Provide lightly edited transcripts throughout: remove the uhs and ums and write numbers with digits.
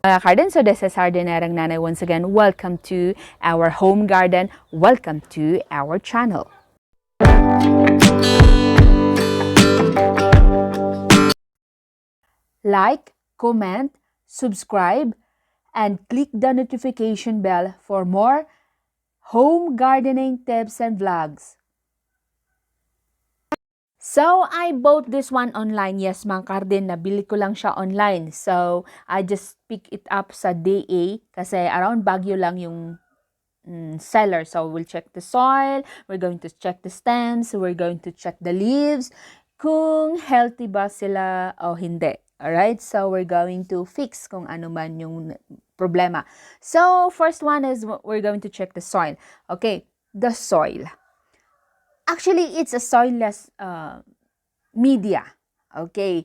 Mga garden, so this is Jardinerang Nanay once again. Welcome to our home garden. Welcome to our channel. Like, comment, subscribe, and click the notification bell for more home gardening tips and vlogs. So, I bought this one online. Yes, mga garden, nabili ko lang siya online. So, I just pick it up sa day A kasi around Baguio lang yung seller. So, we'll check the soil, we're going to check the stems, we're going to check the leaves, kung healthy ba sila o hindi. Alright? So, we're going to fix kung ano man yung problema. So, first one is we're going to check the soil. Okay, the soil. Actually, it's a soilless media. Okay.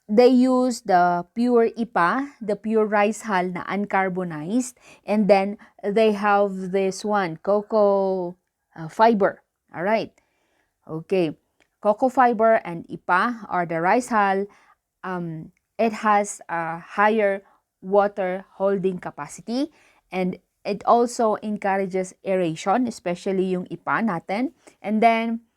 They use the pure IPA, the pure rice hull na uncarbonized, and then they have this one, cocoa fiber. All right. Okay. Cocoa fiber and IPA, or the rice hull, it has a higher water holding capacity, and it also encourages aeration, especially yung IPA natin. And then,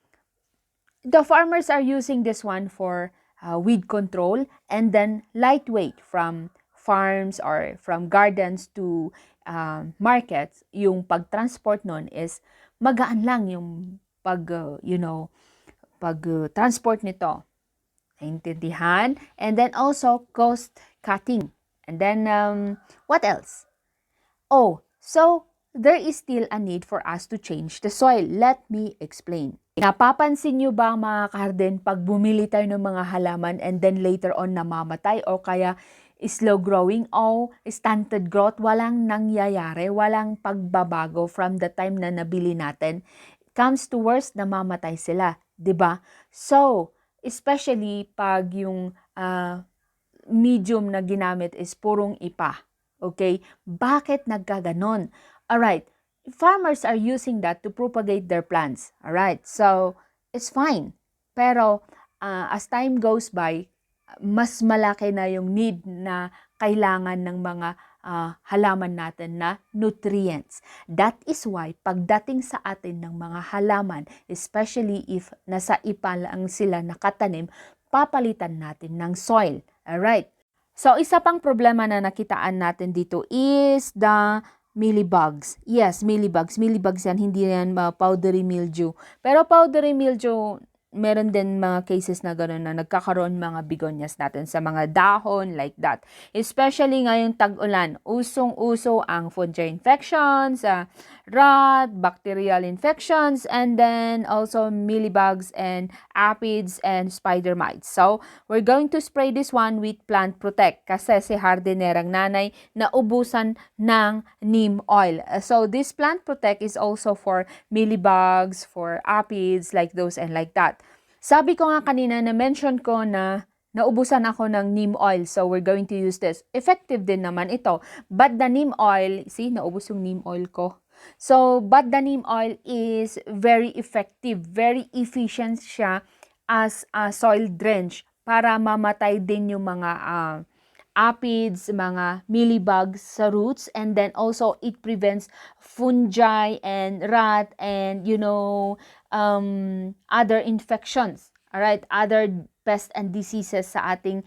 the farmers are using this one for weed control, and then lightweight from farms or from gardens to markets. Yung pag-transport nun is magaan lang yung pag-transport nito. Naintindihan? And then also cost cutting. And then what else? Oh, so there is still a need for us to change the soil. Let me explain. Napapansin nyo ba mga garden, pag bumili tayo ng mga halaman and then later on namamatay o kaya slow growing o stunted growth, walang nangyayari, walang pagbabago from the time na nabili natin. Comes to worst, namamatay sila, 'di ba? So, especially pag yung medium na ginamit is purong IPA. Okay? Bakit nagkaganon? Alright, farmers are using that to propagate their plants. Alright, so it's fine. Pero as time goes by, mas malaki na yung need na kailangan ng mga halaman natin na nutrients. That is why pagdating sa atin ng mga halaman, especially if nasa IPA lang sila nakatanim, papalitan natin ng soil. Alright. So, isa pang problema na nakitaan natin dito is the mealybugs. Yes, mealybugs. Mealybugs yan, hindi yan powdery mildew. Pero powdery mildew, meron din mga cases na gano'n na nagkakaroon mga begonias natin sa mga dahon like that. Especially ngayong tag-ulan, usong-uso ang fungal infections, rot, bacterial infections, and then also mealybugs and aphids and spider mites. So, we're going to spray this one with Plant Protect kasi si Jardinerang Nanay naubusan ng neem oil. So, this Plant Protect is also for mealybugs, for aphids, like those and like that. Sabi ko nga kanina, na-mention ko na naubusan ako ng neem oil. So, we're going to use this. Effective din naman ito. But the neem oil, see, naubos yung neem oil ko. So, but the neem oil is very effective, very efficient siya as a soil drench para mamatay din yung mga aphids, mga mealybugs sa roots, and then also it prevents fungi and rot and other infections, alright, other pests and diseases sa ating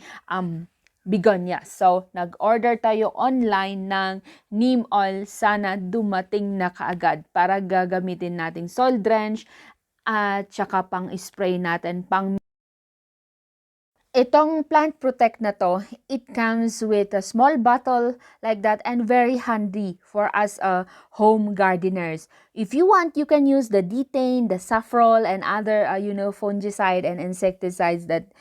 begonias. So, nag-order tayo online ng neem oil. Sana dumating na kaagad para gagamitin nating soil drench at saka pang spray natin, pang Itong Plant Protect na to, it comes with a small bottle like that and very handy for us home gardeners. If you want, you can use the Detain, the Safrole, and other fungicide and insecticides that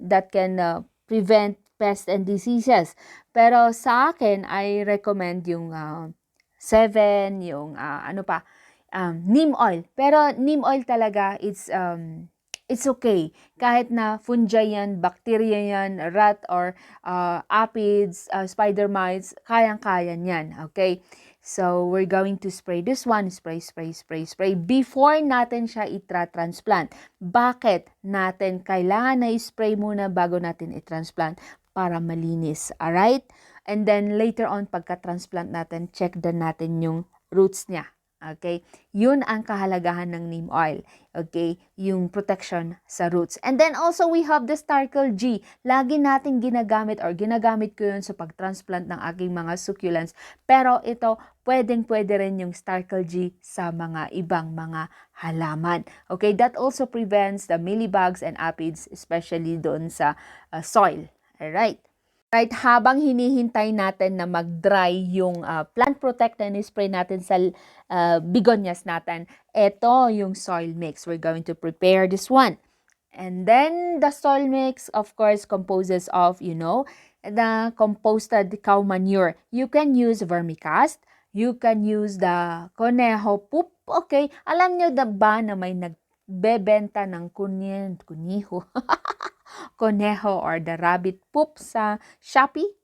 that can prevent pests and diseases. Pero sa akin, I recommend yung 7, yung neem oil. Pero neem oil talaga, it's okay. Kahit na fungi yan, bacteria yan, rat or aphids, spider mites, kayang-kaya yan. Okay? So, we're going to spray this one. Spray, spray, spray, spray. Before natin siya itra-transplant. Bakit natin kailangan na i-spray muna bago natin i-transplant? para malinis. Alright? And then later on, pagka-transplant natin, check din natin yung roots niya. Okay? Yun ang kahalagahan ng neem oil. Okay? Yung protection sa roots. And then also, we have the Starkel G. Lagi natin ginagamit or ginagamit ko yun sa pag-transplant ng aking mga succulents. Pero ito, pwedeng-pwede rin yung Starkel G sa mga ibang mga halaman. Okay? That also prevents the mealybugs and aphids, especially doon sa soil. Alright? Right, habang hinihintay natin na mag-dry yung plant protect na spray natin sa begonias natin, ito yung soil mix. We're going to prepare this one. And then the soil mix, of course, composes of, the composted cow manure. You can use vermicast. You can use the conejo poop. Okay, alam nyo ba na may nagbebenta ng kuniho? Conejo or the rabbit poop sa Shopee.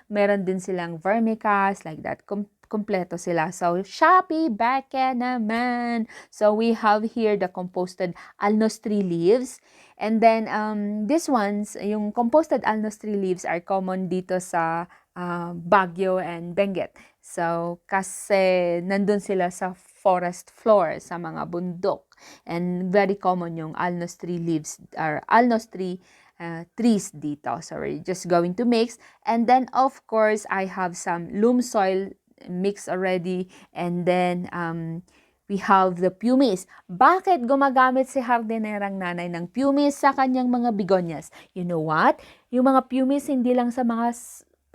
Meron din silang vermicast, like that. Kompleto sila. So, Shopee, back naman. So, we have here the composted alnos tree leaves. And then, these ones, yung composted alnos tree leaves are common dito sa Baguio and Benguet. So, kasi nandun sila sa forest floor, sa mga bundok. And very common yung alnos tree leaves, or alnos tree trees dito. So, we're just going to mix. And then, of course, I have some loam soil mix already. And then, we have the pumice. Bakit gumagamit si hardinerang nanay ng pumice sa kanyang mga begonias? You know what? Yung mga pumice hindi lang sa mga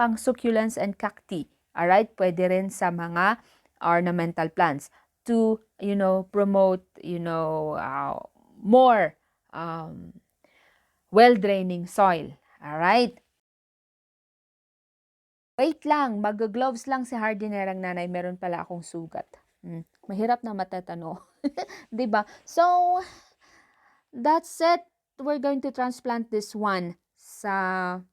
pang succulents and cacti. Alright? Pwede rin sa mga ornamental plants to, promote, more well-draining soil. Alright? Wait lang, mag-gloves lang si hardinerang nanay. Meron pala akong sugat. Mahirap na matatano. 'Di ba? So, that's it. We're going to transplant this one sa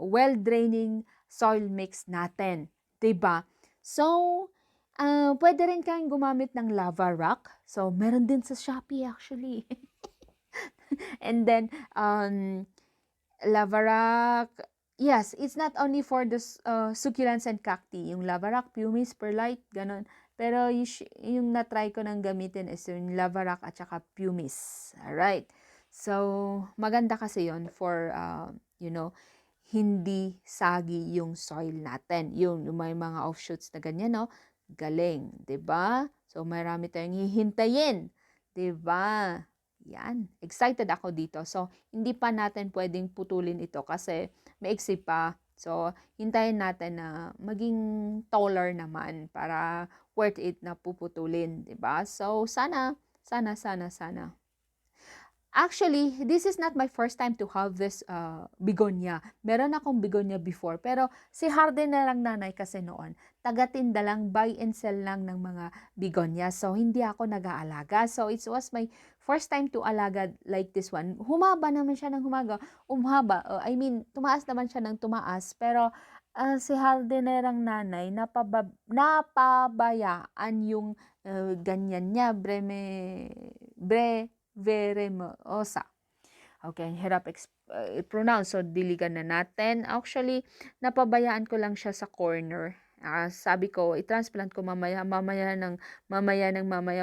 well-draining soil mix natin. 'Di ba? So, pwede rin kayong gumamit ng lava rock. So, meron din sa Shopee actually. And then, lava rock, yes, it's not only for the succulents and cacti. Yung lava rock, pumice, perlite, ganon. Pero yung na-try ko nang gamitin is yung lava rock at saka pumice. Alright. So, maganda kasi yon for, hindi sagi yung soil natin. Yung may mga offshoots na ganyan, no? Galing, 'di ba? So, marami tayong hihintayin, 'di ba? Yan, excited ako dito. So, hindi pa natin pwedeng putulin ito kasi maiksi pa. So, hintayin natin na maging taller naman para worth it na puputulin, 'di ba? So, sana. Actually, this is not my first time to have this begonia. Meron akong begonia before, pero si Harden na lang nanay kasi noon, taga-tinda lang, buy and sell lang ng mga begonia. So, hindi ako nag-aalaga. So, it was my first time to alaga like this one. Humaba naman siya ng umhaba. Tumaas naman siya ng tumaas. Pero, si Hardinerang nanay, napabayaan yung ganyan niya, veremosa. Okay, hirap pronounce. So, diligan na natin. Actually, napabayaan ko lang siya sa corner. Sabi ko, i-transplant ko mamaya,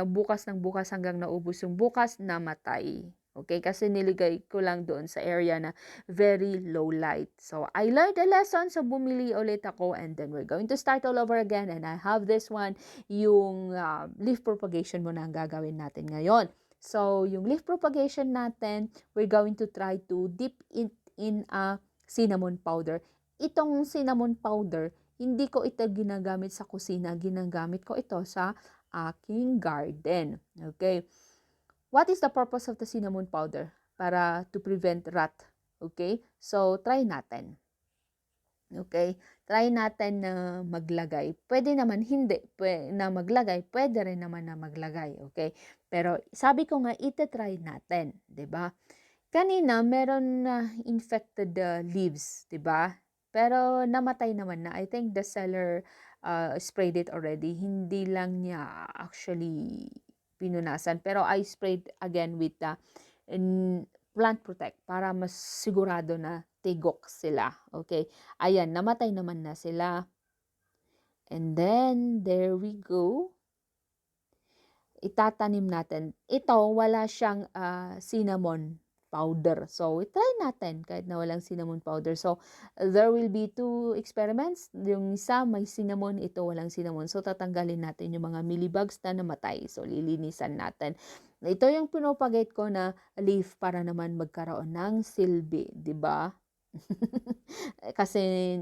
bukas ng bukas hanggang naubos yung bukas, namatay. Okay, kasi niligay ko lang doon sa area na very low light. So, I learned a lesson. So, bumili ulit ako and then we're going to start all over again. And I have this one, yung leaf propagation muna ang gagawin natin ngayon. So, yung leaf propagation natin, we're going to try to dip it in a cinnamon powder. Itong cinnamon powder, hindi ko ito ginagamit sa kusina. Ginagamit ko ito sa aking garden. Okay. What is the purpose of the cinnamon powder? Para to prevent rot. Okay. So, try natin. Okay? Try natin na maglagay. Pwede naman hindi na maglagay. Pwede rin naman na maglagay. Okay? Pero sabi ko nga, ita-try natin. 'Di ba? Kanina, meron na infected leaves. 'Di ba? Pero namatay naman na. I think the seller sprayed it already. Hindi lang niya actually pinunasan. Pero I sprayed again with the plant protect para mas sigurado na tigok sila. Okay? Ayan, namatay naman na sila. And then, there we go. Itatanim natin. Ito, wala siyang cinnamon powder. So, try natin kahit na walang cinnamon powder. So, there will be 2 experiments. Yung isa may cinnamon, ito walang cinnamon. So, tatanggalin natin yung mga mealybugs na namatay. So, lilinisan natin. Ito yung pinopagate ko na leaf para naman magkaroon ng silbi. 'Di ba? Kasi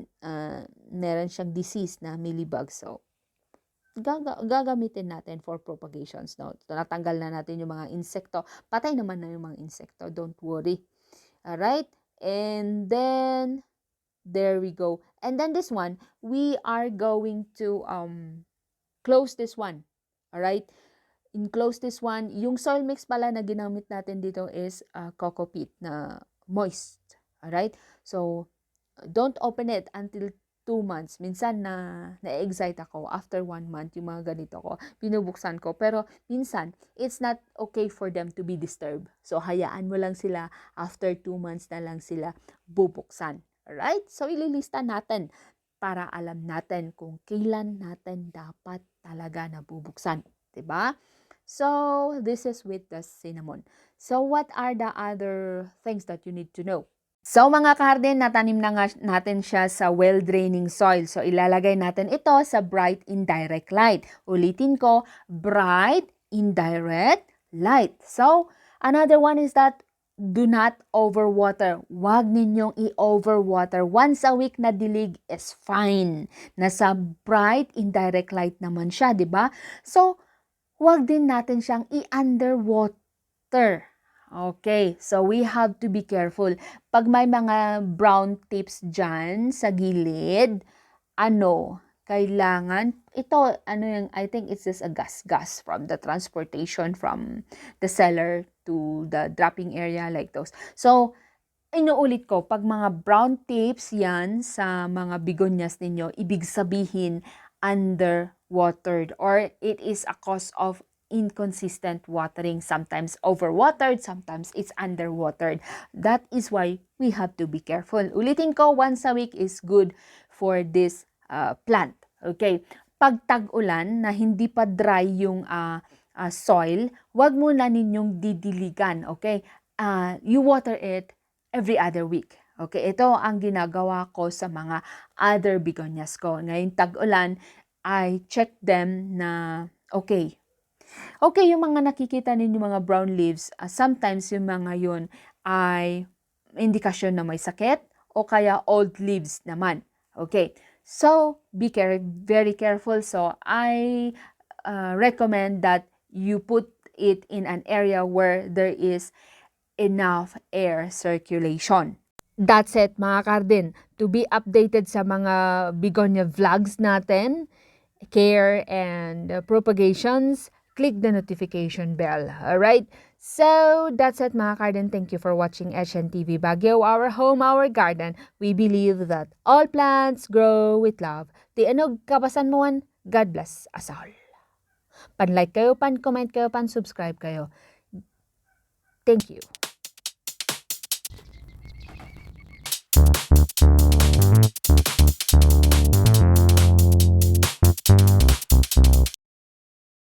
meron siyang disease na mealybug. So, gagamitin natin for propagations. No? Natanggal na natin yung mga insekto. Patay naman na yung mga insekto. Don't worry. Alright? And then, there we go. And then this one, we are going to close this one. Alright? In close this one, yung soil mix pala na ginamit natin dito is coco peat na moist. Alright? So, don't open it until 2 months. Minsan na-excite ako after 1 month yung mga ganito ko. Binubuksan ko. Pero minsan, it's not okay for them to be disturbed. So, hayaan mo lang sila. After 2 months na lang sila bubuksan. Alright? So, ililista natin para alam natin kung kailan natin dapat talaga nabubuksan. Diba? So, this is with the cinnamon. So, what are the other things that you need to know? So mga ka-harden, natanim na nga natin siya sa well-draining soil. So ilalagay natin ito sa bright indirect light. Ulitin ko, bright indirect light. So another one is that do not overwater. Huwag ninyong i-overwater. Once a week na dilig is fine. Nasa bright indirect light naman siya, di ba? So huwag din natin siyang i-underwater. Okay, so we have to be careful. Pag may mga brown tips dyan sa gilid, kailangan, I think it's just a gas from the transportation from the seller to the dropping area like those. So, inuulit ko, pag mga brown tips yan sa mga begonias ninyo, ibig sabihin underwatered or it is a cause of inconsistent watering. Sometimes overwatered, sometimes it's underwatered. That is why we have to be careful. Ulitin ko, once a week is good for this plant. Okay? Pag tag-ulan na hindi pa dry yung soil, wag muna ninyong didiligan. Okay? You water it every other week. Okay? Ito ang ginagawa ko sa mga other begonias ko. Ngayon tag-ulan, I check them na okay. Okay, yung mga nakikita ninyo mga brown leaves, sometimes yung mga yun ay indikasyon na may sakit o kaya old leaves naman. Okay, so be very careful. So I recommend that you put it in an area where there is enough air circulation. That's it mga karden. To be updated sa mga begonia vlogs natin, care and propagations, click the notification bell. Alright? So, that's it mga karden. Thank you for watching HNTV Baguio, our home, our garden. We believe that all plants grow with love. Ti anog kabasan moan, God bless us all. Pan-like kayo, pan-comment kayo, pan-subscribe kayo. Thank you.